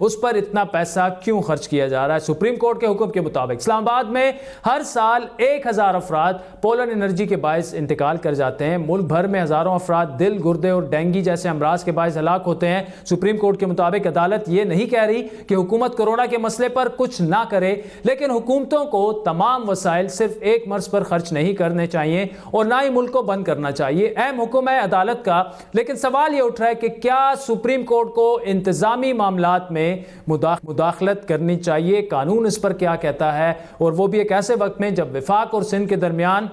اس پر اتنا پیسہ کیوں خرچ کیا جا رہا ہے؟ سپریم کورٹ کے حکم کے مطابق اسلام آباد میں ہر سال 1000 افراد پولن انرجی کے باعث انتقال کر جاتے ہیں. ملک بھر میں ہزاروں افراد دل، گردے اور ڈینگی جیسے امراض کے باعث ہلاک ہوتے ہیں. سپریم کورٹ کے مطابق عدالت یہ نہیں کہہ رہی کہ حکومت کورونا کے مسئلے پر کچھ نہ کرے، لیکن حکومتوں کو تمام وسائل صرف ایک مرض پر خرچ نہیں کرنے چاہیے اور نہ ہی ملک کو بند کرنا چاہیے. اہم حکم ہے عدالت کا، لیکن سوال یہ اٹھ رہا ہے کہ کیا سپریم کورٹ کو انتظامی معاملات میں مداخلت کرنی چاہیے؟ قانون اس پر کیا کہتا ہے؟ اور وہ بھی ایک ایسے وقت میں جب وفاق اور سندھ کے درمیان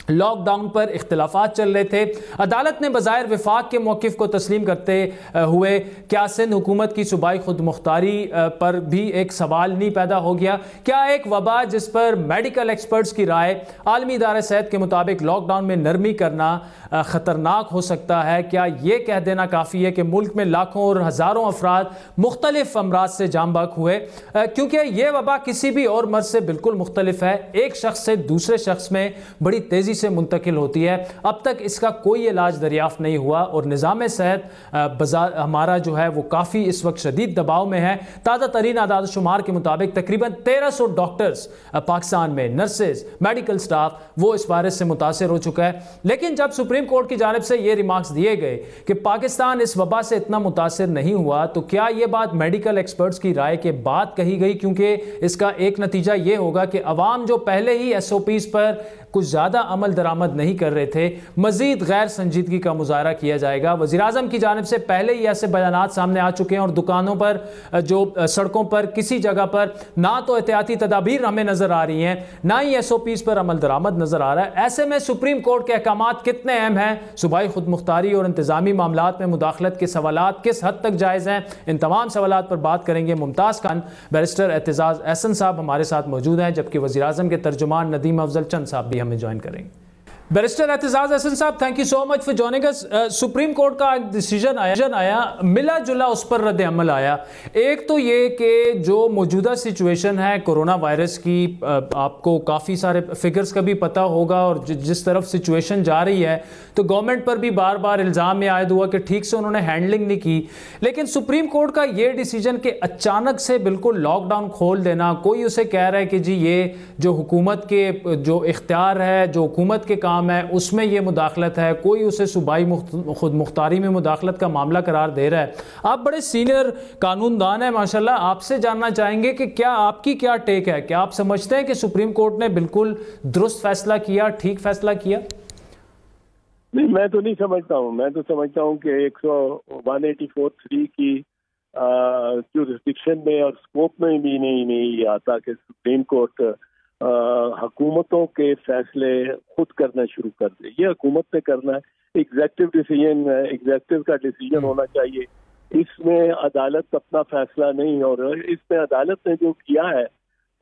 لاک ڈاؤن پر اختلافات چل رہے تھے. عدالت نے بظاہر وفاق کے موقف کو تسلیم کرتے ہوئے کیا سندھ حکومت کی صوبائی خود مختاری پر بھی ایک سوال نہیں پیدا ہو گیا؟ کیا ایک وبا جس پر میڈیکل ایکسپرٹس کی رائے عالمی ادارہ صحت کے مطابق لاک ڈاؤن میں نرمی کرنا خطرناک ہو سکتا ہے، کیا یہ کہہ دینا کافی ہے کہ ملک میں لاکھوں اور ہزاروں افراد مختلف امراض سے جام بحق ہوئے؟ کیونکہ یہ وبا کسی بھی اور مرض سے بالکل مختلف ہے، ایک شخص سے دوسرے شخص میں بڑی تیزی سے منتقل ہوتی ہے. اب تک اس کا کوئی علاج دریافت نہیں ہوا اور نظام صحت ہمارا جو ہے وہ کافی اس وقت شدید دباؤ میں ہے. تازہ ترین اعداد و شمار کے مطابق تقریباً 1300 ڈاکٹرز پاکستان میں، نرسز، میڈیکل سٹاف وہ اس وائرس سے متاثر ہو چکا ہے. لیکن جب سپریم کورٹ کی جانب سے یہ ریمارکس دیے گئے کہ پاکستان اس وبا سے اتنا متاثر نہیں ہوا، تو کیا یہ بات میڈیکل ایکسپرٹس کی رائے کے بعد کہی گئی؟ کیونکہ اس کا ایک نتیجہ یہ ہوگا کہ عوام جو پہلے ہی SOPs پر کچھ زیادہ عمل درآمد نہیں کر رہے تھے، مزید غیر سنجیدگی کا مظاہرہ کیا جائے گا. وزیراعظم کی جانب سے پہلے ہی ایسے بیانات سامنے آ چکے ہیں اور دکانوں پر، جو سڑکوں پر کسی جگہ پر نہ تو احتیاطی تدابیر ہمیں نظر آ رہی ہیں، نہ ہی SOPs پر عمل درآمد نظر آ رہا ہے. ایسے میں سپریم کورٹ کے احکامات کتنے اہم ہیں؟ صوبائی خود مختاری اور انتظامی معاملات میں مداخلت کے سوالات کس حد تک جائز ہیں؟ ان تمام سوالات پر بات کریں گے. ممتاز خان بیرسٹر اعتزاز احسن صاحب ہمارے ساتھ موجود ہیں، جبکہ وزیراعظم کے ترجمان ندیم افضل چند صاحب بھی ہمیں جوائن کریں گے. بیرسٹر اعتزاز احسن صاحب، thank you so much for joining اس. سپریم کورٹ کا ایک ڈیسیژن آیا، ملا جلا اس پر رد عمل آیا. ایک تو یہ کہ جو موجودہ سچویشن ہے کورونا وائرس کی، آپ کو کافی سارے فگرز کا بھی پتہ ہوگا، اور جس طرف سچویشن جا رہی ہے تو گورنمنٹ پر بھی بار بار الزام میں عائد ہوا کہ ٹھیک سے انہوں نے ہینڈلنگ نہیں کی. لیکن سپریم کورٹ کا یہ ڈیسیژن کہ اچانک سے بالکل لاک ڈاؤن کھول دینا، کوئی اسے کہہ رہا ہے کہ جی یہ جو حکومت کے جو اختیار ہے، جو حکومت کے کام ہے اس میں یہ مداخلت ہے، کوئی اسے صوبائی خود مختاری میں مداخلت کا معاملہ قرار دے رہا ہے. آپ بڑے سینئر قانون دان ہیں ماشاءاللہ، آپ سے جاننا چاہیں گے کہ کیا آپ کی کیا ٹیک ہے؟ کیا آپ سمجھتے ہیں کہ سپریم کورٹ نے بالکل درست فیصلہ کیا، ٹھیک فیصلہ کیا؟ نہیں، میں تو نہیں سمجھتا ہوں. میں تو سمجھتا ہوں کہ 184(3) کی جورسڈکشن میں اور اسکوپ میں بھی نہیں آتا کہ سپریم کورٹ حکومتوں کے فیصلے خود کرنا شروع کر دے. یہ حکومت نے کرنا ہے، ایگزیکٹو ڈیسیژن ہے، ایگزیکٹو کا ڈیسیژن ہونا چاہیے. اس میں عدالت اپنا فیصلہ نہیں، اور اس میں عدالت نے جو کیا ہے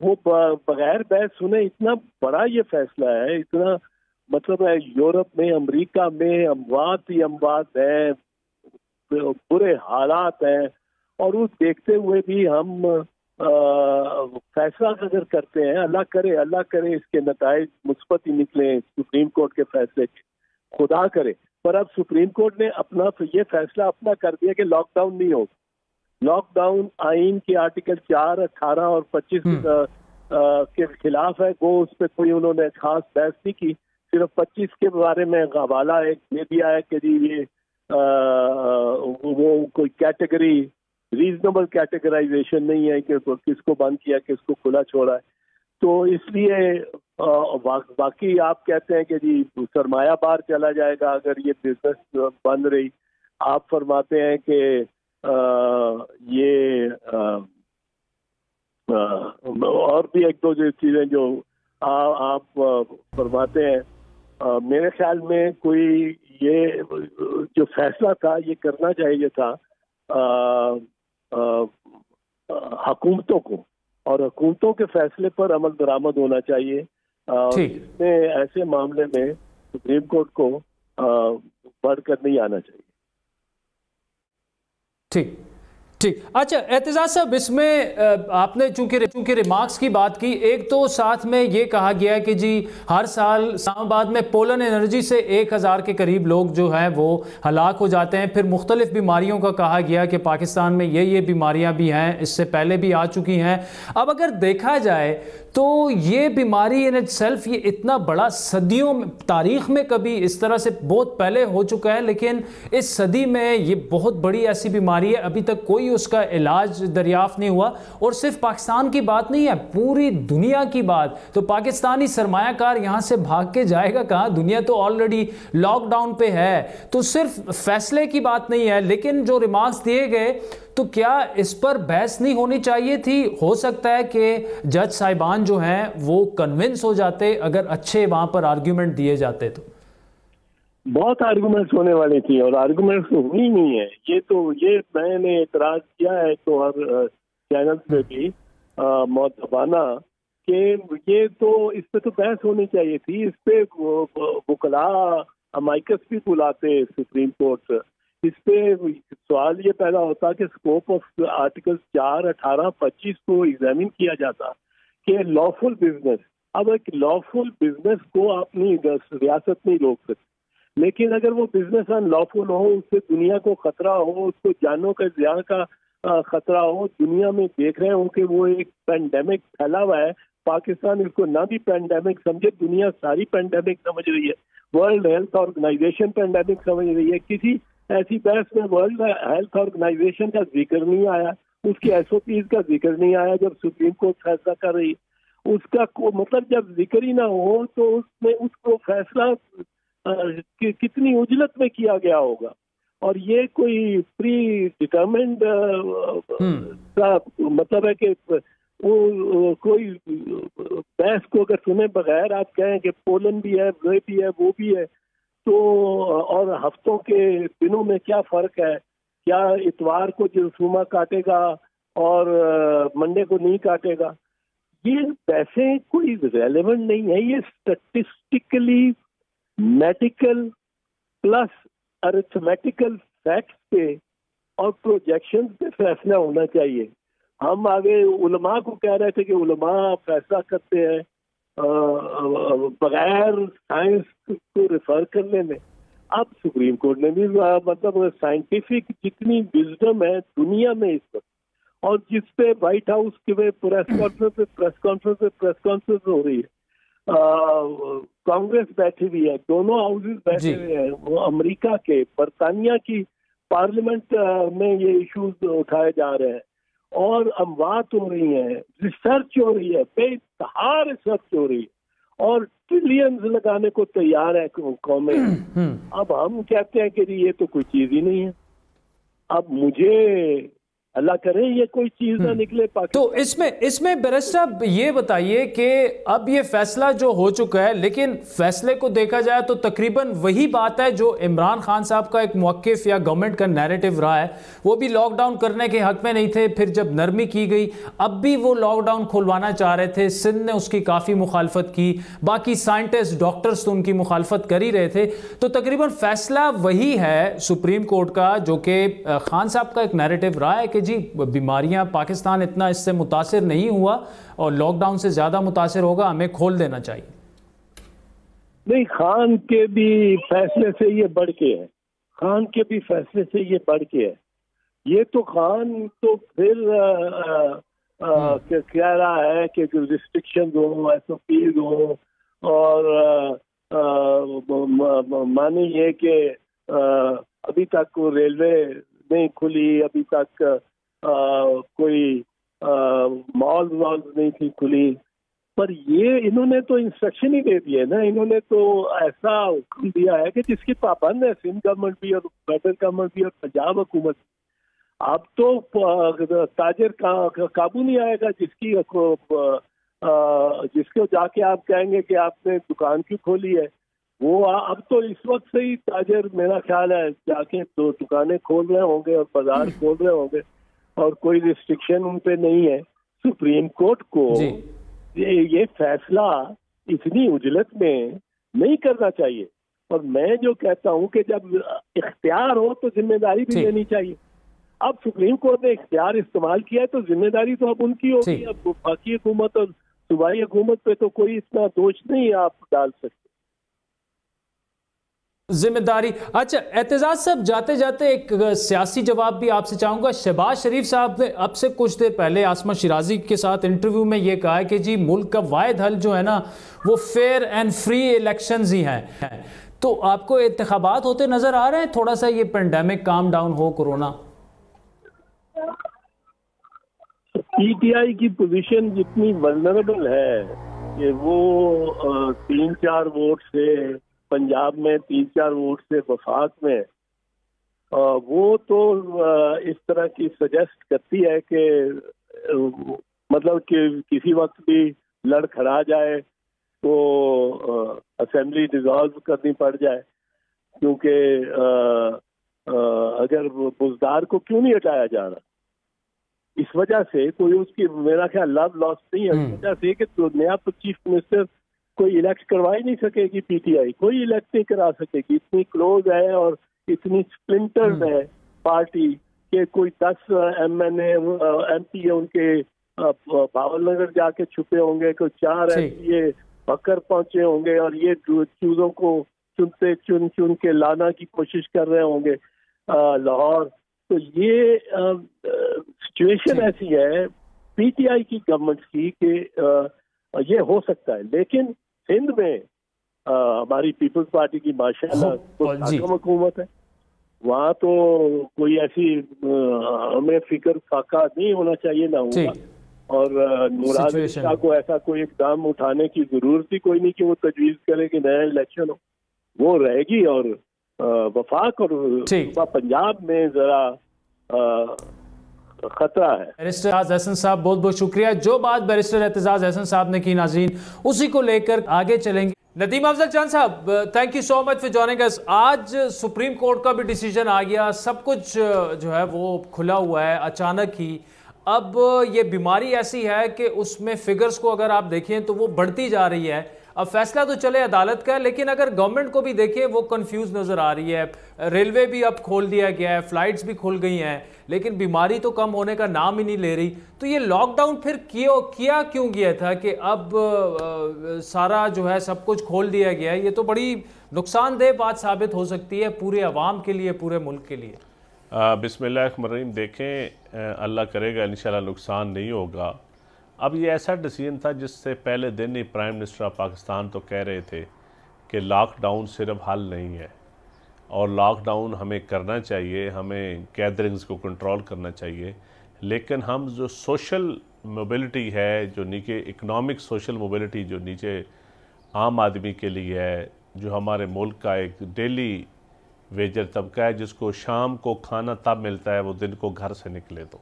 وہ بغیر بحث سنے اتنا بڑا یہ فیصلہ ہے، اتنا مطلب ہے یورپ میں، امریکہ میں اموات ہی اموات ہیں، برے حالات ہیں، اور اس دیکھتے ہوئے بھی ہم فیصلہ اگر کرتے ہیں، اللہ کرے اس کے نتائج مثبت ہی نکلیں سپریم کورٹ کے فیصلے کے، خدا کرے. پر اب سپریم کورٹ نے اپنا یہ فیصلہ اپنا کر دیا کہ لاک ڈاؤن نہیں ہوگا. لاک ڈاؤن آئین کے آرٹیکل 4, 18 اور 25 کے خلاف ہے. وہ اس پہ کوئی انہوں نے خاص بحث نہیں کی، صرف 25 کے بارے میں حوالہ ایک دے دیا ہے کہ جی یہ وہ کوئی کیٹیگری ریزنیبل کیٹیگرائزیشن نہیں ہے کہ کس کو بند کیا کس کو کھلا چھوڑا ہے. تو اس لیے باقی آپ کہتے ہیں کہ جی سرمایہ بار چلا جائے گا اگر یہ بزنس بند رہی. آپ فرماتے ہیں کہ یہ اور بھی ایک دو چیزیں جو آپ فرماتے ہیں. میرے خیال میں کوئی یہ جو فیصلہ تھا یہ کرنا چاہیے تھا حکومتوں کو، اور حکومتوں کے فیصلے پر عمل درآمد ہونا چاہیے. اس میں ایسے معاملے میں سپریم کورٹ کو بڑھ کر نہیں آنا چاہیے. ٹھیک. ٹھیک. اچھا اعتزاز صاحب، اس میں آپ نے چونکہ ریمارکس کی بات کی، ایک تو ساتھ میں یہ کہا گیا ہے کہ جی ہر سال اسلام آباد میں پولن انرجی سے 1000 کے قریب لوگ جو ہیں وہ ہلاک ہو جاتے ہیں. پھر مختلف بیماریوں کا کہا گیا کہ پاکستان میں یہ بیماریاں بھی ہیں، اس سے پہلے بھی آ چکی ہیں. اب اگر دیکھا جائے تو یہ بیماری ان اٹ سیلف، یہ اتنا بڑا صدیوں تاریخ میں کبھی اس طرح سے بہت پہلے ہو چکا ہے، لیکن اس صدی میں یہ بہت بڑی ایسی بیماری ہے، ابھی تک کوئی اس کا علاج دریافت نہیں ہوا. اور صرف پاکستان کی بات نہیں ہے، پوری دنیا کی بات. تو پاکستانی سرمایہ کار یہاں سے بھاگ کے جائے گا کہاں؟ دنیا تو آلریڈی لاک ڈاؤن پہ ہے. تو صرف فیصلے کی بات نہیں ہے، لیکن جو ریمارکس دیے گئے تو کیا اس پر بحث نہیں ہونی چاہیے تھی؟ ہو سکتا ہے کہ جج صاحبان جو ہیں وہ کنونس ہو جاتے اگر اچھے وہاں پر آرگیومنٹ دیے جاتے. تو بہت آرگومنٹس ہونے والی تھی اور آرگومنٹس ہوئی نہیں ہے. یہ میں نے اعتراض کیا ہے تو ہر چینل پہ بھی معتبانہ کہ یہ تو اس پہ تو بحث ہونی چاہیے تھی. اس پہ وکلاء امائکس بھی بلاتے سپریم کورٹ. اس پہ سوال یہ پیدا ہوتا کہ اسکوپ آف آرٹیکل 4, 18, 25 کو ایگزامن کیا جاتا کہ لافل بزنس. اب ایک لافل بزنس کو اپنی ریاست نہیں روک سکتی، لیکن اگر وہ بزنس ان لافل ہو، اس سے دنیا کو خطرہ ہو، اس کو جانوں کا زیاں کا خطرہ ہو، دنیا میں دیکھ رہے ہوں کہ وہ ایک پینڈیمک پھیلا ہوا ہے. پاکستان اس کو نہ بھی پینڈیمک سمجھے، دنیا ساری پینڈیمک سمجھ رہی ہے. ورلڈ ہیلتھ آرگنائزیشن پینڈیمک سمجھ رہی ہے. کسی ایسی بحث میں ورلڈ ہیلتھ آرگنائزیشن کا ذکر نہیں آیا، اس کی ایس او پیز کا ذکر نہیں آیا جب سپریم کورٹ فیصلہ کر رہی. اس کا مطلب جب ذکر ہی نہ ہو تو اس میں اس کو فیصلہ کتنی اجلت میں کیا گیا ہوگا. اور یہ کوئی پری ڈٹرمنڈ کا مطلب ہے کہ وہ کوئی بحث کو اگر سنے بغیر آپ کہیں کہ پولن بھی ہے، وہ بھی ہے، وہ بھی ہے، تو اور ہفتوں کے دنوں میں کیا فرق ہے؟ کیا اتوار کو جرثومہ کاٹے گا اور منڈے کو نہیں کاٹے گا؟ یہ ویسے کوئی ریلیونٹ نہیں ہے. یہ statistically medical plus arithmetical facts پہ اور پروجیکشن پہ فیصلہ ہونا چاہیے. ہم آگے علماء کو کہہ رہے تھے کہ علماء فیصلہ کرتے ہیں بغیر سائنس کو ریفر کرنے میں. اب سپریم کورٹ نے بھی مطلب سائنٹیفک جتنی وزڈم ہے دنیا میں اس وقت، اور جس پہ وائٹ ہاؤس کے پریس کانفرنس ہو رہی ہے، کانگریس بیٹھی ہوئی ہے، دونوں ہاؤسز بیٹھے ہوئے ہیں، وہ امریکہ کے، برطانیہ کی پارلیمنٹ میں یہ ایشوز اٹھائے جا رہے ہیں اور اموات ہو رہی ہیں، ریسرچ ہو رہی ہے، بے انتہا ریسرچ ہو رہی ہے اور ٹریلینز لگانے کو تیار ہے قومیں. اب ہم کہتے ہیں کہ یہ تو کوئی چیز ہی نہیں ہے. اب مجھے اللہ کرے یہ کوئی چیز نہ نکلے پاکستان. تو اس میں بیرسٹر صاحب یہ بتائیے کہ اب یہ فیصلہ جو ہو چکا ہے، لیکن فیصلے کو دیکھا جائے تو تقریباً وہی بات ہے جو عمران خان صاحب کا ایک موقف یا گورنمنٹ کا نیریٹو رہا ہے. وہ بھی لاک ڈاؤن کرنے کے حق میں نہیں تھے، پھر جب نرمی کی گئی اب بھی وہ لاک ڈاؤن کھلوانا چاہ رہے تھے. سندھ نے اس کی کافی مخالفت کی، باقی سائنٹسٹ ڈاکٹرز تو ان کی مخالفت کر ہی رہے تھے. تو تقریباً فیصلہ وہی ہے سپریم کورٹ کا جو کہ خان صاحب کا ایک نیریٹو رہا ہے کہ جی بیماریاں پاکستان اتنا اس سے متاثر نہیں ہوا اور لاک ڈاؤن سے زیادہ متاثر ہوگا، ہمیں کھول دینا چاہیے. نہیں، خان کے بھی فیصلے سے یہ بڑھ کے ہے، خان کے بھی فیصلے سے یہ بڑھ کے ہے. یہ تو خان تو پھر کہہ رہا ہے کہ ریسٹرکشن ہوں، ایس او پیز ہوں، اور مانی یہ کہ ابھی تک ریلوے نہیں کھلی، ابھی تک کوئی مال نہیں تھی کھلی. پر یہ انہوں نے تو انسٹرکشن ہی دے دی ہے نا، انہوں نے تو ایسا حکم دیا ہے کہ جس کی پابند ہے سندھ گورنمنٹ بھی اور فیڈرل گورنمنٹ بھی اور پنجاب حکومت. اب تو تاجر قابو نہیں آئے گا جس کو جا کے آپ کہیں گے کہ آپ نے دکان کیوں کھولی ہے. وہ اب تو اس وقت سے ہی تاجر میرا خیال ہے جا کے دو دکانیں کھول رہے ہوں گے اور بازار کھول رہے ہوں گے اور کوئی ریسٹرکشن ان پہ نہیں ہے. سپریم کورٹ کو یہ فیصلہ اتنی اجلت میں نہیں کرنا چاہیے. اور میں جو کہتا ہوں کہ جب اختیار ہو تو ذمہ داری بھی لینی چاہیے. اب سپریم کورٹ نے اختیار استعمال کیا ہے تو ذمہ داری تو اب ان کی ہوگی. اب باقی حکومت اور صوبائی حکومت پہ تو کوئی اتنا دوش نہیں آپ ڈال سکتے. ذمہ داری. اچھا اعتزاز صاحب جاتے جاتے ایک سیاسی جواب بھی آپ سے چاہوں گا. شہباز شریف صاحب نے اب سے کچھ دیر پہلے عاصمہ شیرازی کے ساتھ انٹرویو میں یہ کہا ہے کہ جی ملک کا واحد حل جو ہے نا وہ فیئر اینڈ فری الیکشنز ہی ہیں. تو آپ کو انتخابات ہوتے نظر آ رہے ہیں تھوڑا سا یہ پینڈیمک کام ڈاؤن ہو کورونا؟ پی ٹی آئی کی پوزیشن جتنی ولنریبل ہے کہ وہ 3-4 ووٹ سے پنجاب میں 3-4 ووٹ سے وفاق میں وہ تو اس طرح کی سجیسٹ کرتی ہے کہ مطلب کہ کسی وقت بھی لڑ کھڑا جائے تو اسمبلی ڈیزالو کرنی پڑ جائے، کیونکہ اگر بزدار کو کیوں نہیں ہٹایا جا رہا، اس وجہ سے کوئی اس کی میرا خیال لو لاس نہیں ہے، اس وجہ سے کہ نیا چیف منسٹر کوئی الیکٹ کروا ہی نہیں سکے گی. پی ٹی آئی کوئی الیکٹ نہیں کرا سکے گی، اتنی کلوز ہے اور اتنی سپلنٹرڈ ہے پارٹی کہ کوئی 10 ایم پی ان کے بھاول نگر جا کے چھپے ہوں گے، کوئی 4 ایم پی بکر پہنچے ہوں گے اور یہ چیزوں کو چن کے لانا کی کوشش کر رہے ہوں گے لاہور. تو یہ سچویشن ایسی ہے پی ٹی آئی کی گورنمنٹ کی کہ یہ ہو سکتا ہے. لیکن سندھ میں ہماری پیپلز پارٹی کی ماشاءاللہ حکومت ہے، وہاں تو کوئی ایسی ہمیں فکر فاقہ نہیں ہونا چاہیے، نہ ہوگا. اور مراد علی شاہ کو ایسا کوئی اقدام اٹھانے کی ضرورت ہی کوئی نہیں کہ وہ تجویز کرے کہ نیا الیکشن ہو. وہ رہے گی اور وفاق اور پنجاب میں ذرا خطرہ ہے. بیرسٹر اعتزاز احسن صاحب بہت بہت شکریہ. جو بات بیرسٹر اعتزاز احسن صاحب نے کی ناظرین اسی کو لے کر آگے چلیں گے. Nadeem Afzal Chand Sahab thank you so much for joining us. آج سپریم کورٹ کا بھی ڈیسیجن آ گیا، سب کچھ جو ہے وہ کھلا ہوا ہے اچانک ہی. اب یہ بیماری ایسی ہے کہ اس میں فگرز کو اگر آپ دیکھیں تو وہ بڑھتی جا رہی ہے. اب فیصلہ تو چلے عدالت کا ہے، لیکن اگر گورنمنٹ کو بھی دیکھیں وہ کنفیوز نظر آ رہی ہے. ریلوے بھی اب کھول دیا گیا ہے، فلائٹس بھی کھل گئی ہیں، لیکن بیماری تو کم ہونے کا نام ہی نہیں لے رہی. تو یہ لاک ڈاؤن پھر کیا کیوں گیا تھا کہ اب سارا جو ہے سب کچھ کھول دیا گیا ہے؟ یہ تو بڑی نقصان دہ بات ثابت ہو سکتی ہے پورے عوام کے لیے، پورے ملک کے لیے. بسم اللہ الرحمن الرحیم. دیکھیں اللہ کرے گا انشاءاللہ نقصان نہیں ہوگا. اب یہ ایسا ڈیسیجن تھا جس سے پہلے دن ہی پرائم منسٹر آف پاکستان تو کہہ رہے تھے کہ لاک ڈاؤن صرف حل نہیں ہے اور لاک ڈاؤن ہمیں کرنا چاہیے، ہمیں گیدرنگز کو کنٹرول کرنا چاہیے، لیکن ہم جو سوشل موبلٹی ہے، جو نیچے اکنامک سوشل موبلٹی جو نیچے عام آدمی کے لیے ہے، جو ہمارے ملک کا ایک ڈیلی ویجر طبقہ ہے جس کو شام کو کھانا تب ملتا ہے وہ دن کو گھر سے نکلے، تو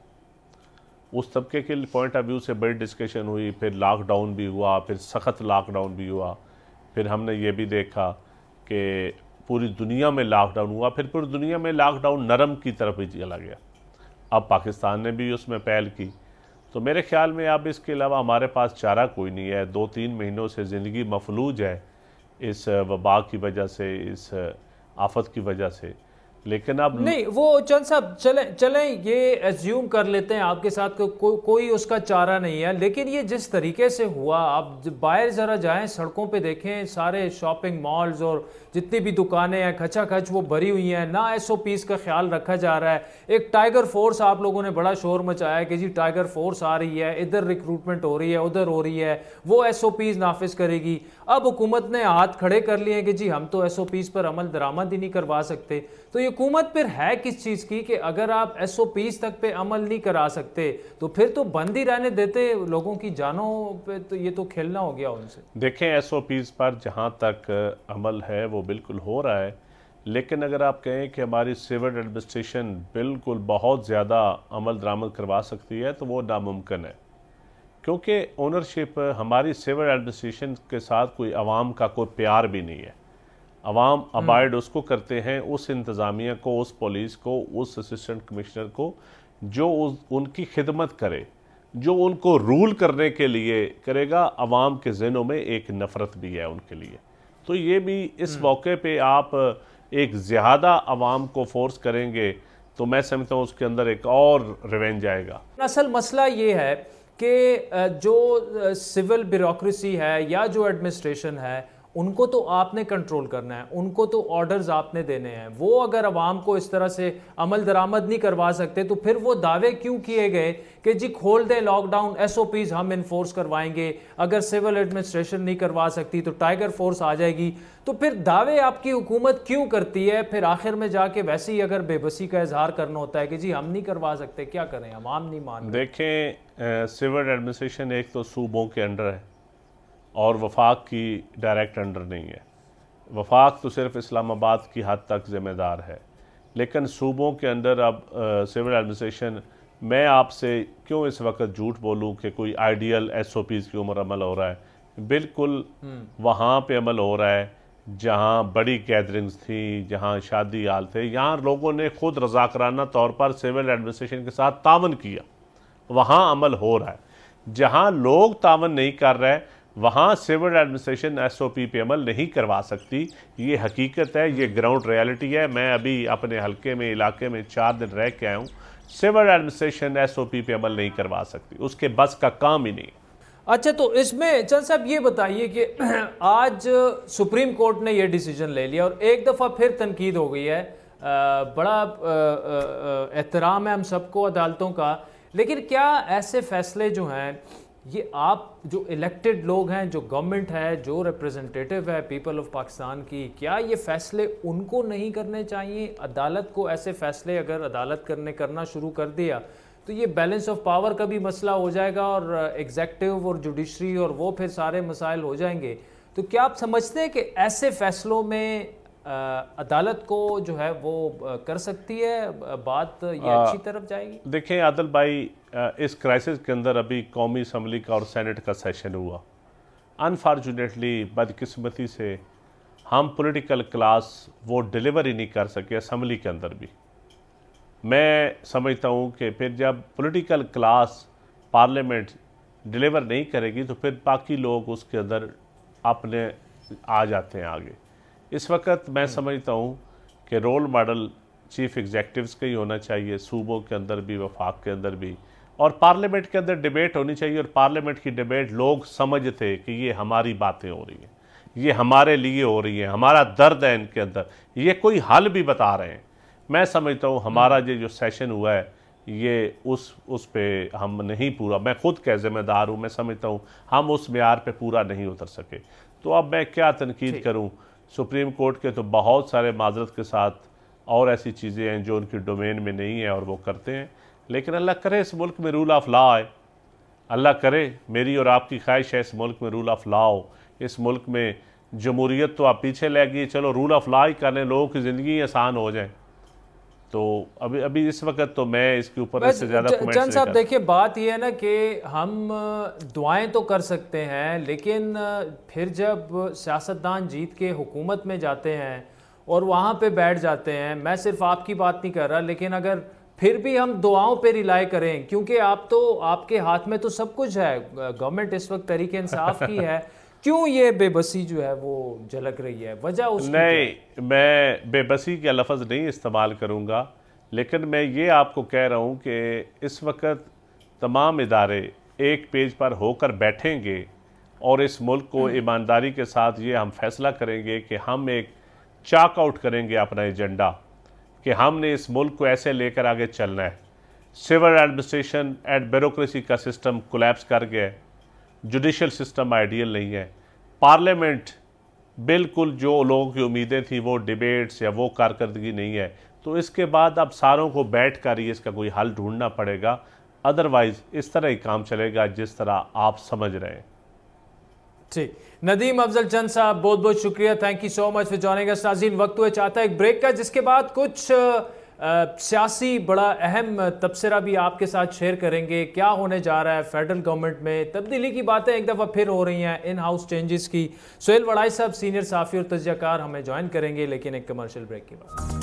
اس طبقے کے پوائنٹ آف ویو سے بڑی ڈسکشن ہوئی. پھر لاک ڈاؤن بھی ہوا، پھر سخت لاک ڈاؤن بھی ہوا. پھر ہم نے یہ بھی دیکھا کہ پوری دنیا میں لاک ڈاؤن ہوا، پھر پوری دنیا میں لاک ڈاؤن نرم کی طرف ہی چلا گیا. اب پاکستان نے بھی اس میں پہل کی. تو میرے خیال میں اب اس کے علاوہ ہمارے پاس چارہ کوئی نہیں ہے. 2-3 مہینوں سے زندگی مفلوج ہے اس وبا کی وجہ سے، اس آفت کی وجہ سے. لیکن اب نہیں، وہ چند صاحب چلیں یہ ایزیوم کر لیتے ہیں آپ کے ساتھ کوئی اس کا چارہ نہیں ہے، لیکن یہ جس طریقے سے ہوا، آپ باہر ذرا جائیں سڑکوں پہ دیکھیں سارے شاپنگ مالز اور جتنی بھی دکانیں ہیں کھچا کھچ وہ بھری ہوئی ہیں، نہ ایس او پیز کا خیال رکھا جا رہا ہے. ایک ٹائیگر فورس آپ لوگوں نے بڑا شور مچایا کہ جی ٹائیگر فورس آ رہی ہے، ادھر ریکروٹمنٹ ہو رہی ہے، ادھر ہو رہی ہے، وہ ایس او پیز نافذ کرے گی. اب حکومت نے ہاتھ کھڑے کر لیے کہ جی ہم تو ایس او پیز پر عمل درآمد ہی نہیں کروا سکتے. تو یہ حکومت پھر ہے کس چیز کی کہ اگر آپ ایس او پیز تک پہ عمل نہیں کرا سکتے تو پھر تو بند ہی رہنے دیتے لوگوں کی جانوں پہ؟ تو یہ تو کھیلنا ہو گیا ان سے. دیکھیں ایس او پیز پر جہاں تک عمل ہے وہ بالکل ہو رہا ہے، لیکن اگر آپ کہیں کہ ہماری سول ایڈمنسٹریشن بالکل بہت زیادہ عمل درآمد کروا سکتی ہے تو وہ ناممکن ہے، کیونکہ اونرشپ ہماری سول ایڈمنسٹریشن کے ساتھ کوئی عوام کا کوئی پیار بھی نہیں ہے. عوام ابائڈ اس کو کرتے ہیں، اس انتظامیہ کو، اس پولیس کو، اس اسسٹنٹ کمشنر کو جو ان کی خدمت کرے، جو ان کو رول کرنے کے لیے کرے گا. عوام کے ذہنوں میں ایک نفرت بھی ہے ان کے لیے. تو یہ بھی اس موقع پہ آپ ایک زیادہ عوام کو فورس کریں گے تو میں سمجھتا ہوں اس کے اندر ایک اور ریونج آئے گا. اصل مسئلہ یہ ہے کہ جو سول بیوروکریسی ہے یا جو ایڈمنسٹریشن ہے ان کو تو آپ نے کنٹرول کرنا ہے, ان کو تو آرڈرز آپ نے دینے ہیں. وہ اگر عوام کو اس طرح سے عمل درآمد نہیں کروا سکتے تو پھر وہ دعوے کیوں کیے گئے کہ جی کھول دیں lock down, S O Ps ہم انفورس کروائیں گے, اگر سول ایڈمنسٹریشن نہیں کروا سکتی تو ٹائیگر فورس آ جائے گی. تو پھر دعوے آپ کی حکومت کیوں کرتی ہے؟ پھر آخر میں جا کے ویسے ہی اگر بے بسی کا اظہار کرنا ہوتا ہے کہ جی ہم نہیں کروا سکتے, کیا کریں, عوام نہیں مان رہے. دیکھیں سول ایڈمنسٹریشن ایک تو صوبوں کے انڈر ہے اور وفاق کی ڈائریکٹ انڈر نہیں ہے. وفاق تو صرف اسلام آباد کی حد تک ذمہ دار ہے, لیکن صوبوں کے اندر اب سول ایڈمنسٹریشن, میں آپ سے کیوں اس وقت جھوٹ بولوں کہ کوئی آئیڈیل ایس او پیز کی عمر عمل ہو رہا ہے. بالکل وہاں پہ عمل ہو رہا ہے جہاں بڑی گیدرنگز تھیں, جہاں شادی حال تھے, یہاں لوگوں نے خود رضاکرانہ طور پر سول ایڈمنسٹریشن کے ساتھ تعاون کیا, وہاں عمل ہو رہا ہے. جہاں لوگ تعاون نہیں کر رہے وہاں سول ایڈمنسٹریشن ایس او پی پہ عمل نہیں کروا سکتی. یہ حقیقت ہے, یہ گراؤنڈ ریالٹی ہے. میں ابھی اپنے حلقے میں علاقے میں 4 دن رہ کے آیا ہوں. سول ایڈمنسٹریشن ایس او پی پہ عمل نہیں کروا سکتی, اس کے بس کا کام ہی نہیں. اچھا, تو اس میں چند صاحب یہ بتائیے کہ آج سپریم کورٹ نے یہ ڈیسیجن لے لیا اور ایک دفعہ پھر تنقید ہو گئی ہے. بڑا احترام ہے ہم سب کو عدالتوں کا, لیکن کیا ایسے فیصلے جو ہیں یہ آپ جو الیکٹڈ لوگ ہیں, جو گورنمنٹ ہے, جو ریپریزنٹیٹیو ہے پیپل آف پاکستان کی, کیا یہ فیصلے ان کو نہیں کرنے چاہیے؟ عدالت کو ایسے فیصلے اگر عدالت کرنا شروع کر دیا تو یہ بیلنس آف پاور کا بھی مسئلہ ہو جائے گا اور ایگزیکٹو اور جوڈیشری اور وہ پھر سارے مسائل ہو جائیں گے. تو کیا آپ سمجھتے ہیں کہ ایسے فیصلوں میں عدالت کو جو ہے وہ کر سکتی ہے, بات یہ اچھی طرف جائے گی؟ دیکھیں عادل بھائی, اس کرائسس کے اندر ابھی قومی اسمبلی کا اور سینٹ کا سیشن ہوا. انفارچونیٹلی بدقسمتی سے ہم پولیٹیکل کلاس وہ ڈیلیور ہی نہیں کر سکے اسمبلی کے اندر بھی. میں سمجھتا ہوں کہ پھر جب پولیٹیکل کلاس پارلیمنٹ ڈیلیور نہیں کرے گی تو پھر باقی لوگ اس کے اندر اپنے آ جاتے ہیں آگے. اس وقت میں سمجھتا ہوں کہ رول ماڈل چیف ایگزیکٹیوز کا ہی ہونا چاہیے, صوبوں کے اندر بھی, وفاق کے اندر بھی, اور پارلیمنٹ کے اندر ڈیبیٹ ہونی چاہیے. اور پارلیمنٹ کی ڈیبیٹ لوگ سمجھتے کہ یہ ہماری باتیں ہو رہی ہیں, یہ ہمارے لیے ہو رہی ہیں, ہمارا درد ہے ان کے اندر, یہ کوئی حل بھی بتا رہے ہیں. میں سمجھتا ہوں ہمارا جو سیشن ہوا ہے یہ اس پہ ہم نہیں پورا, میں خود کا ذمہ دار ہوں, میں سمجھتا ہوں ہم اس معیار پہ پورا نہیں اتر سکے. تو اب میں کیا تنقید کروں؟ سپریم کورٹ کے تو بہت سارے معذرت کے ساتھ اور ایسی چیزیں ہیں جو ان کی ڈومین میں نہیں ہیں اور وہ کرتے ہیں, لیکن اللہ کرے اس ملک میں رول آف لا آئے. اللہ کرے, میری اور آپ کی خواہش ہے اس ملک میں رول آف لا ہو. اس ملک میں جمہوریت تو آپ پیچھے لے گئی, چلو رول آف لا ہی کرنے, لوگوں کی زندگی آسان ہو جائیں. تو ابھی اس وقت تو میں اس کے اوپر اس سے زیادہ کمنٹس چند صاحب دیکھیں, بات یہ ہے نا کہ ہم دعائیں تو کر سکتے ہیں, لیکن پھر جب سیاستدان جیت کے حکومت میں جاتے ہیں اور وہاں پہ بیٹھ جاتے ہیں, میں صرف آپ کی بات نہیں کر رہا, لیکن اگر پھر بھی ہم دعاؤں پہ ریلائی کریں, کیونکہ آپ کے ہاتھ میں تو سب کچھ ہے, گورنمنٹ اس وقت تحریک انصاف کی ہے, کیوں یہ بے بسی جو ہے وہ جھلک رہی ہے؟ وجہ اس کی نہیں, میں بے بسی کا لفظ نہیں استعمال کروں گا, لیکن میں یہ آپ کو کہہ رہا ہوں کہ اس وقت تمام ادارے ایک پیج پر ہو کر بیٹھیں گے اور اس ملک کو ایمانداری کے ساتھ یہ ہم فیصلہ کریں گے کہ ہم ایک چاک آؤٹ کریں گے اپنا ایجنڈا کہ ہم نے اس ملک کو ایسے لے کر آگے چلنا ہے. سول ایڈمنسٹریشن اینڈ بیوروکریسی کا سسٹم کولیپس کر گیا ہے, جوڈیشل سسٹم آئیڈیل نہیں ہے, پارلیمنٹ بالکل جو لوگوں کی امیدیں تھیں وہ ڈیبیٹس یا وہ کارکردگی نہیں ہے. تو اس کے بعد اب ساروں کو بیٹھ کر ہی اس کا کوئی حل ڈھونڈنا پڑے گا, ادروائز اس طرح ہی کام چلے گا جس طرح آپ سمجھ رہے ہیں. ٹھیک, ندیم افضل چند صاحب بہت بہت شکریہ, thank you so much for joining us. ناظرین وقت ہوئے چاہتا ہے ایک بریک کا, جس کے بعد کچھ سیاسی بڑا اہم تبصرہ بھی آپ کے ساتھ شیئر کریں گے. کیا ہونے جا رہا ہے فیڈرل گورنمنٹ میں, تبدیلی کی باتیں ایک دفعہ پھر ہو رہی ہیں, ان ہاؤس چینجز کی. سہیل وڑائی صاحب سینئر صحافی اور تجزیہ کار ہمیں جوائن کریں گے, لیکن ایک کمرشل بریک کے بعد.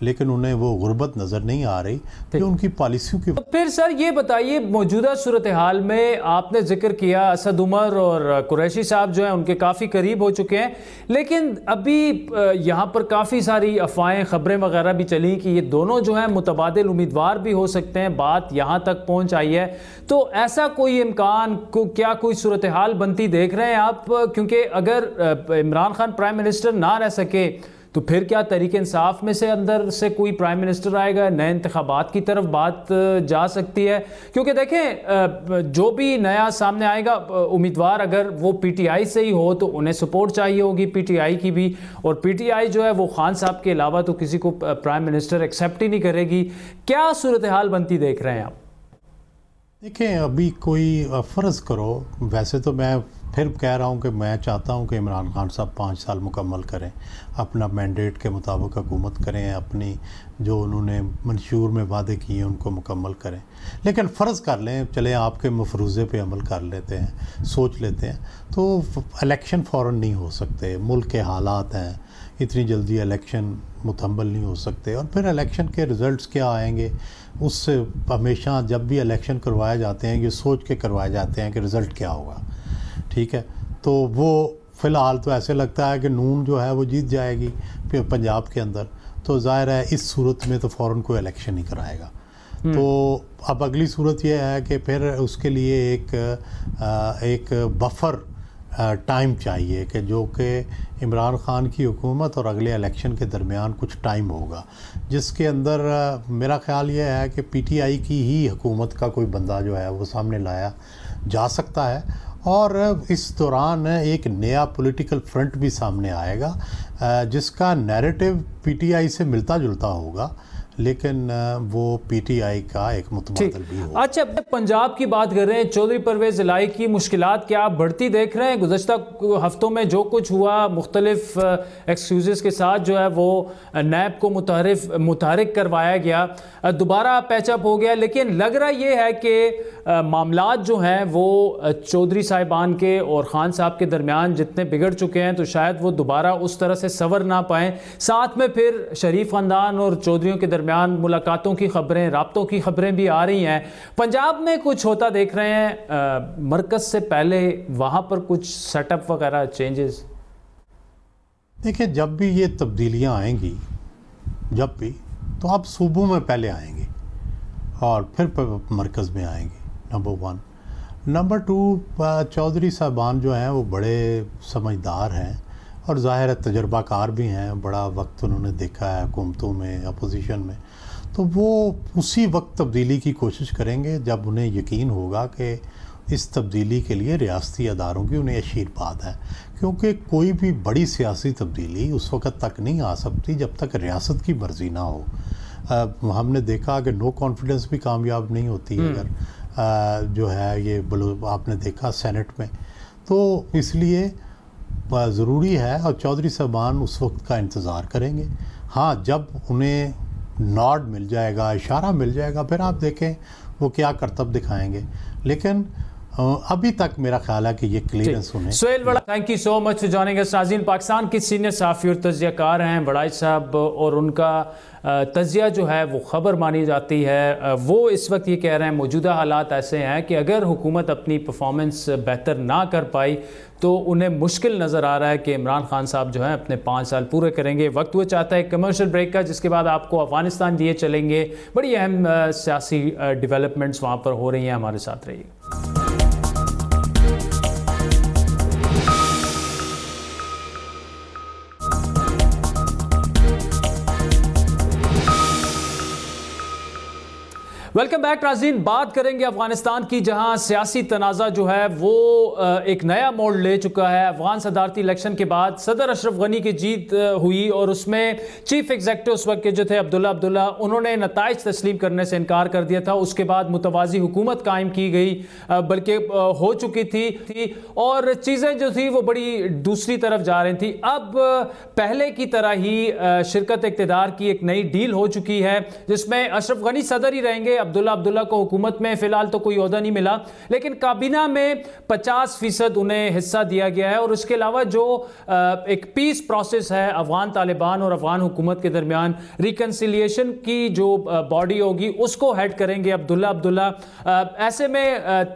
لیکن انہیں وہ غربت نظر نہیں آ رہی کہ ان کی پالیسیوں کی. پھر سر یہ بتائیے موجودہ صورتحال میں آپ نے ذکر کیا اسد عمر اور قریشی صاحب جو ہیں ان کے کافی قریب ہو چکے ہیں، لیکن ابھی یہاں پر کافی ساری افواہیں خبریں وغیرہ بھی چلیں کہ یہ دونوں جو ہیں متبادل امیدوار بھی ہو سکتے ہیں، بات یہاں تک پہنچ آئی ہے. تو ایسا کوئی امکان کیا کوئی صورتحال بنتی دیکھ رہے ہیں آپ؟ کیونکہ اگر عمران خان پرائم منسٹر نہ رہ سکے تو پھر کیا تحریک انصاف میں سے اندر سے کوئی پرائم منسٹر آئے گا؟ نئے انتخابات کی طرف بات جا سکتی ہے؟ کیونکہ دیکھیں جو بھی نیا سامنے آئے گا امیدوار اگر وہ پی ٹی آئی سے ہی ہو تو انہیں سپورٹ چاہیے ہوگی پی ٹی آئی کی بھی، اور پی ٹی آئی جو ہے وہ خان صاحب کے علاوہ تو کسی کو پرائم منسٹر ایکسیپٹ ہی نہیں کرے گی. کیا صورتحال بنتی دیکھ رہے ہیں آپ؟ دیکھیں ابھی کوئی فرض کرو، ویسے تو میں پھر کہہ رہا ہوں کہ میں چاہتا ہوں کہ عمران خان صاحب 5 سال مکمل کریں، اپنا مینڈیٹ کے مطابق حکومت کریں، اپنی جو انہوں نے منشور میں وعدے کیے ان کو مکمل کریں. لیکن فرض کر لیں چلیں آپ کے مفروضے پہ عمل کر لیتے ہیں، سوچ لیتے ہیں، تو الیکشن فوراً نہیں ہو سکتے، ملک کے حالات ہیں، اتنی جلدی الیکشن متحمل نہیں ہو سکتے. اور پھر الیکشن کے رزلٹس کیا آئیں گے، اس سے ہمیشہ جب بھی الیکشن کروائے جاتے ہیں یہ سوچ کے کروائے جاتے ہیں کہ رزلٹ کیا ہوگا. ٹھیک ہے، تو وہ فی الحال تو ایسے لگتا ہے کہ نون جو ہے وہ جیت جائے گی پھر پنجاب کے اندر، تو ظاہر ہے اس صورت میں تو فوراً کوئی الیکشن نہیں کرائے گا. تو اب اگلی صورت یہ ہے کہ پھر اس کے لیے ایک بفر ٹائم چاہیے کہ جو کہ عمران خان کی حکومت اور اگلے الیکشن کے درمیان کچھ ٹائم ہوگا، جس کے اندر میرا خیال یہ ہے کہ پی ٹی آئی کی ہی حکومت کا کوئی بندہ جو ہے وہ سامنے لایا جا سکتا ہے، اور اس دوران ایک نیا پولیٹیکل فرنٹ بھی سامنے آئے گا جس کا نیریٹو پی ٹی آئی سے ملتا جلتا ہوگا، لیکن وہ پی ٹی آئی کا ایک متبادل بھی ہوگا. اچھا پنجاب کی بات کر رہے ہیں، چودھری پرویز الہی کی مشکلات کیا آپ بڑھتی دیکھ رہے ہیں؟ گزشتہ ہفتوں میں جو کچھ ہوا مختلف ایکسکیوزز کے ساتھ جو ہے وہ نیب کو متحرک کروایا گیا، دوبارہ پیچ اپ ہو گیا، لیکن لگ رہا یہ ہے کہ معاملات جو ہیں وہ چودھری صاحبان کے اور خان صاحب کے درمیان جتنے بگڑ چکے ہیں تو شاید وہ دوبارہ اس طرح سے سنور نہ پائیں. ساتھ میں پھر شریف خاندان اور چودھریوں کے درمیان ملاقاتوں کی خبریں، رابطوں کی خبریں بھی آ رہی ہیں. پنجاب میں کچھ ہوتا دیکھ رہے ہیں مرکز سے پہلے وہاں پر کچھ سیٹ اپ وغیرہ چینجز؟ دیکھیں جب بھی یہ تبدیلیاں آئیں گی، جب بھی، تو اب صوبوں میں پہلے آئیں گی اور پھر مرکز میں آئیں گی، نمبر 1. نمبر 2 چودھری صاحبان جو ہیں وہ بڑے سمجھدار ہیں اور ظاہر ہے تجربہ کار بھی ہیں، بڑا وقت انہوں نے دیکھا ہے حکومتوں میں، اپوزیشن میں، تو وہ اسی وقت تبدیلی کی کوشش کریں گے جب انہیں یقین ہوگا کہ اس تبدیلی کے لیے ریاستی اداروں کی انہیں آشیرواد ہے. کیونکہ کوئی بھی بڑی سیاسی تبدیلی اس وقت تک نہیں آ سکتی جب تک ریاست کی مرضی نہ ہو. ہم نے دیکھا کہ نو کانفیڈنس بھی کامیاب نہیں ہوتی اگر جو ہے یہ آپ نے دیکھا سینٹ میں. تو اس لیے ضروری ہے اور چودھری صاحبان اس وقت کا انتظار کریں گے. ہاں جب انہیں نوڈ مل جائے گا، اشارہ مل جائے گا، پھر آپ دیکھیں وہ کیا کرتب دکھائیں گے. لیکن ابھی تک میرا خیال ہے کہ یہ کلیئرنس ہونے. Sohail Warraich, thank you so much for joining us. ناظرین، پاکستان کے سینئر صحافی اور تجزیہ کار ہیں وڑائچ صاحب، اور ان کا تجزیہ جو ہے وہ خبر مانی جاتی ہے. وہ اس وقت یہ کہہ رہے ہیں موجودہ حالات ایسے ہیں کہ اگر حکومت اپنی پرفارمنس بہتر نہ کر پائی تو انہیں مشکل نظر آ رہا ہے کہ عمران خان صاحب جو ہیں اپنے 5 سال پورے کریں گے. وقت وہ چاہتا ہے کمرشل بریک کا، جس کے بعد آپ کو افغانستان لیے چلیں گے. بڑی اہم سیاسی ڈیولپمنٹس وہاں پر ہو رہی ہیں، ہمارے ساتھ رہیے. ویلکم بیک ناظرین. بات کریں گے افغانستان کی، جہاں سیاسی تنازع جو ہے وہ ایک نیا موڑ لے چکا ہے. افغان صدارتی الیکشن کے بعد صدر اشرف غنی کی جیت ہوئی اور اس میں چیف ایگزیکٹو اس وقت کے جو تھے عبداللہ انہوں نے نتائج تسلیم کرنے سے انکار کر دیا تھا. اس کے بعد متوازی حکومت قائم کی گئی، بلکہ ہو چکی تھی اور چیزیں جو تھی وہ بڑی دوسری طرف جا رہی تھی. اب پہلے کی طرح ہی شرکت اقتدار کی ایک نئی ڈیل ہو چکی ہے جس میں اشرف غنی صدر ہی رہیں گے، عبداللہ کو حکومت میں فی الحال تو کوئی عہدہ نہیں ملا، لیکن کابینہ میں 50% انہیں حصہ دیا گیا ہے، اور اس کے علاوہ جو ایک پیس پروسیس ہے افغان طالبان اور افغان حکومت کے درمیان، ریکنسیلیشن کی جو باڈی ہوگی اس کو ہیڈ کریں گے عبداللہ۔ ایسے میں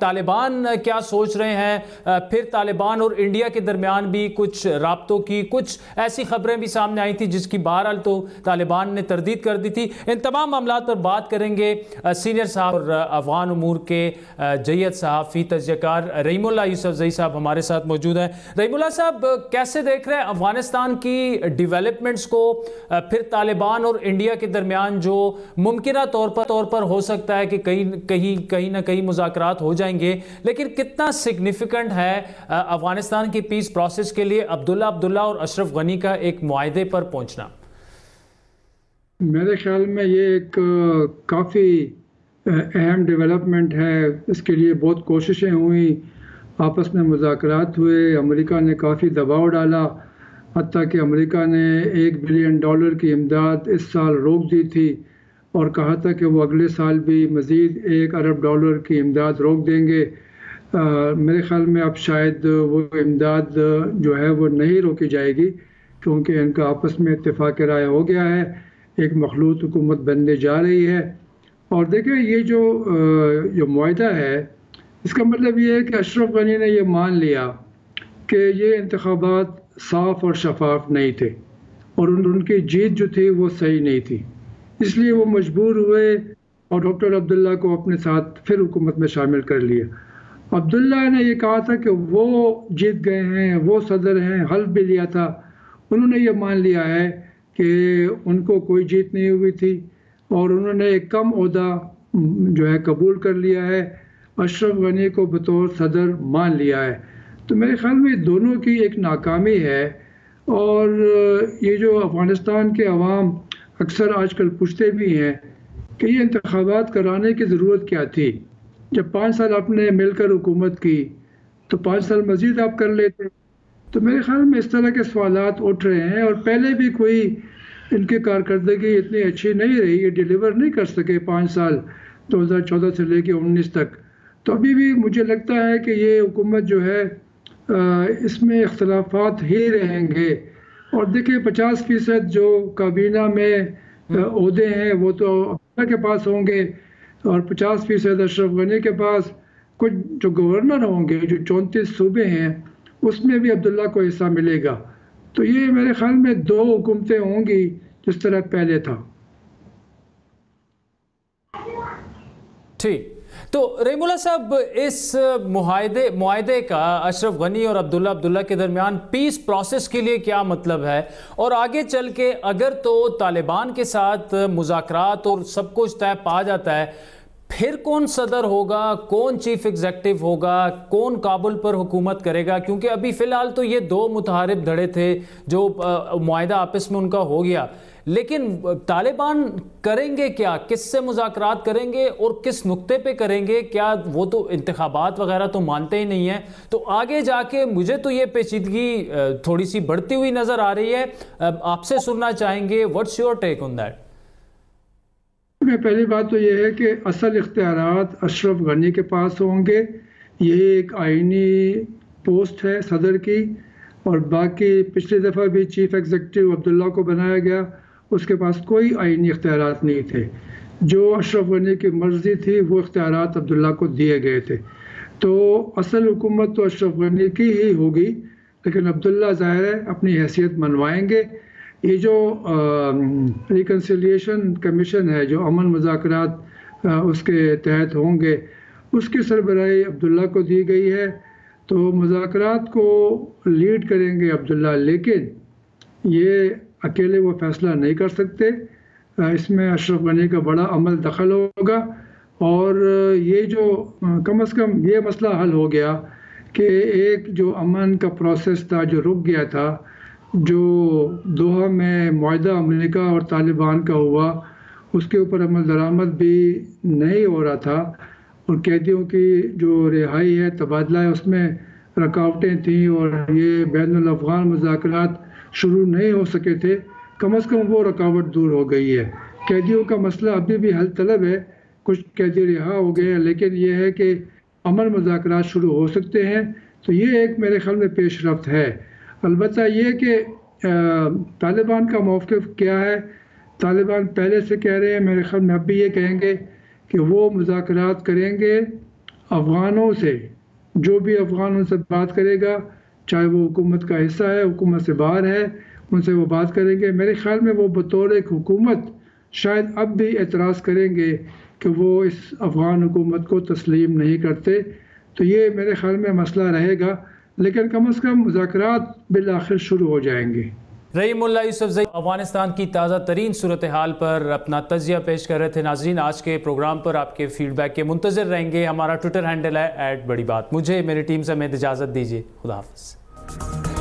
طالبان کیا سوچ رہے ہیں؟ پھر طالبان اور انڈیا کے درمیان بھی کچھ رابطوں کی کچھ ایسی خبریں بھی سامنے آئی تھی جس کی بہرحال تو طالبان نے تردید کر دی تھی۔ ان تمام معاملات پر بات کریں گے سینئر صاحب اور افغان امور کے جیت صحافی تجزیہ کار رحیم اللہ یوسفزئی صاحب ہمارے ساتھ موجود ہیں۔ رحیم اللہ صاحب، کیسے دیکھ رہے ہیں افغانستان کی ڈیولپمنٹس کو؟ پھر طالبان اور انڈیا کے درمیان جو ممکنہ طور پر ہو سکتا ہے کہ کہیں نہ کہیں مذاکرات ہو جائیں گے، لیکن کتنا سگنیفیکنٹ ہے افغانستان کی پیس پروسیس کے لیے عبداللہ اور اشرف غنی کا ایک معاہدے پر پہنچنا؟ میرے خیال میں یہ ایک کافی اہم ڈیولپمنٹ ہے۔ اس کے لیے بہت کوششیں ہوئیں، آپس میں مذاکرات ہوئے، امریکہ نے کافی دباؤ ڈالا، حتیٰ کہ امریکہ نے $1 بلین کی امداد اس سال روک دی تھی اور کہا تھا کہ وہ اگلے سال بھی مزید $1 ارب کی امداد روک دیں گے۔ میرے خیال میں اب شاید وہ امداد جو ہے وہ نہیں روکی جائے گی، کیونکہ ان کا آپس میں اتفاق رائے ہو گیا ہے، ایک مخلوط حکومت بننے جا رہی ہے۔ اور دیکھیں یہ جو معاہدہ ہے، اس کا مطلب یہ ہے کہ اشرف غنی نے یہ مان لیا کہ یہ انتخابات صاف اور شفاف نہیں تھے اور ان کی جیت جو تھی وہ صحیح نہیں تھی، اس لیے وہ مجبور ہوئے اور ڈاکٹر عبداللہ کو اپنے ساتھ پھر حکومت میں شامل کر لیا۔ عبداللہ نے یہ کہا تھا کہ وہ جیت گئے ہیں، وہ صدر ہیں، حلف بھی لیا تھا، انہوں نے یہ مان لیا ہے کہ ان کو کوئی جیت نہیں ہوئی تھی اور انہوں نے ایک کم عہدہ جو ہے قبول کر لیا ہے، اشرف غنی کو بطور صدر مان لیا ہے۔ تو میرے خیال میں دونوں کی ایک ناکامی ہے، اور یہ جو افغانستان کے عوام اکثر آج کل پوچھتے بھی ہیں کہ یہ انتخابات کرانے کی ضرورت کیا تھی؟ جب 5 سال آپ نے مل کر حکومت کی تو 5 سال مزید آپ کر لیتے۔ تو میرے خیال میں اس طرح کے سوالات اٹھ رہے ہیں، اور پہلے بھی کوئی ان کی کارکردگی اتنی اچھی نہیں رہی، یہ ڈیلیور نہیں کر سکے 5 سال 2014 سے لے کے 19 تک۔ تو ابھی بھی مجھے لگتا ہے کہ یہ حکومت جو ہے اس میں اختلافات ہی رہیں گے۔ اور دیکھیں 50% جو کابینہ میں عہدے ہیں وہ تو عبداللہ کے پاس ہوں گے، اور 50% اشرف غنی کے پاس۔ کچھ جو گورنر ہوں گے، جو 34 صوبے ہیں، اس میں بھی عبداللہ کو حصہ ملے گا۔ تو یہ میرے خیال میں 2 حکومتیں ہوں گی جس طرح پہلے تھا۔ ٹھیک، تو رحیم اللہ صاحب، اس معاہدے کا اشرف غنی اور عبداللہ کے درمیان پیس پروسیس کے لیے کیا مطلب ہے؟ اور آگے چل کے اگر تو طالبان کے ساتھ مذاکرات اور سب کچھ طے پا جاتا ہے، پھر کون صدر ہوگا، کون چیف ایگزیکٹو ہوگا، کون کابل پر حکومت کرے گا؟ کیونکہ ابھی فی الحال تو یہ 2 متحارب دھڑے تھے جو معاہدہ آپس میں ان کا ہو گیا، لیکن طالبان کریں گے کیا؟ کس سے مذاکرات کریں گے اور کس نقطے پہ کریں گے؟ کیا وہ تو انتخابات وغیرہ تو مانتے ہی نہیں ہیں؟ تو آگے جا کے مجھے تو یہ پیچیدگی تھوڑی سی بڑھتی ہوئی نظر آ رہی ہے، آپ سے سننا چاہیں گے، what's your take on that? پہلی بات تو یہ ہے کہ اصل اختیارات اشرف غنی کے پاس ہوں گے، یہ ایک آئینی پوسٹ ہے صدر کی، اور باقی پچھلی دفعہ بھی چیف ایگزیکٹو عبداللہ کو بنایا گیا، اس کے پاس کوئی آئینی اختیارات نہیں تھے، جو اشرف غنی کی مرضی تھی وہ اختیارات عبداللہ کو دیے گئے تھے۔ تو اصل حکومت تو اشرف غنی کی ہی ہوگی، لیکن عبداللہ ظاہر ہے اپنی حیثیت منوائیں گے۔ یہ جو ریکنسیلیشن کمیشن ہے جو امن مذاکرات اس کے تحت ہوں گے، اس کی سربراہی عبداللہ کو دی گئی ہے، تو مذاکرات کو لیڈ کریں گے عبداللہ، لیکن یہ اکیلے وہ فیصلہ نہیں کر سکتے، اس میں اشرف غنی کا بڑا عمل دخل ہوگا، اور یہ جو کم از کم یہ مسئلہ حل ہو گیا کہ ایک جو امن کا پروسیس تھا جو رک گیا تھا، جو دوحہ میں معاہدہ امریکہ اور طالبان کا ہوا، اس کے اوپر عمل درآمد بھی نہیں ہو رہا تھا، اور قیدیوں کی جو رہائی ہے، تبادلہ ہے، اس میں رکاوٹیں تھیں، اور یہ بین الافغان مذاکرات شروع نہیں ہو سکے تھے۔ کم از کم وہ رکاوٹ دور ہو گئی ہے۔ قیدیوں کا مسئلہ ابھی بھی حل طلب ہے، کچھ قیدی رہا ہو گئے، لیکن یہ ہے کہ امن مذاکرات شروع ہو سکتے ہیں، تو یہ ایک میرے خیال میں پیش رفت ہے۔ البتہ یہ کہ طالبان کا موقف کیا ہے، طالبان پہلے سے کہہ رہے ہیں، میرے خیال میں اب بھی یہ کہیں گے کہ وہ مذاکرات کریں گے افغانوں سے، جو بھی افغان ان سے بات کرے گا، چاہے وہ حکومت کا حصہ ہے، حکومت سے باہر ہے، ان سے وہ بات کریں گے۔ میرے خیال میں وہ بطور ایک حکومت شاید اب بھی اعتراض کریں گے کہ وہ اس افغان حکومت کو تسلیم نہیں کرتے، تو یہ میرے خیال میں مسئلہ رہے گا، لیکن کم از کم مذاکرات بالآخر شروع ہو جائیں گے۔ رحیم اللہ یوسفزئی افغانستان کی تازہ ترین صورتحال پر اپنا تجزیہ پیش کر رہے تھے۔ ناظرین، آج کے پروگرام پر آپ کے فیڈ بیک کے منتظر رہیں گے۔ ہمارا ٹویٹر ہینڈل ہے @بڑی بات۔ مجھے میری ٹیم سمیت اجازت دیجیے، خدا حافظ۔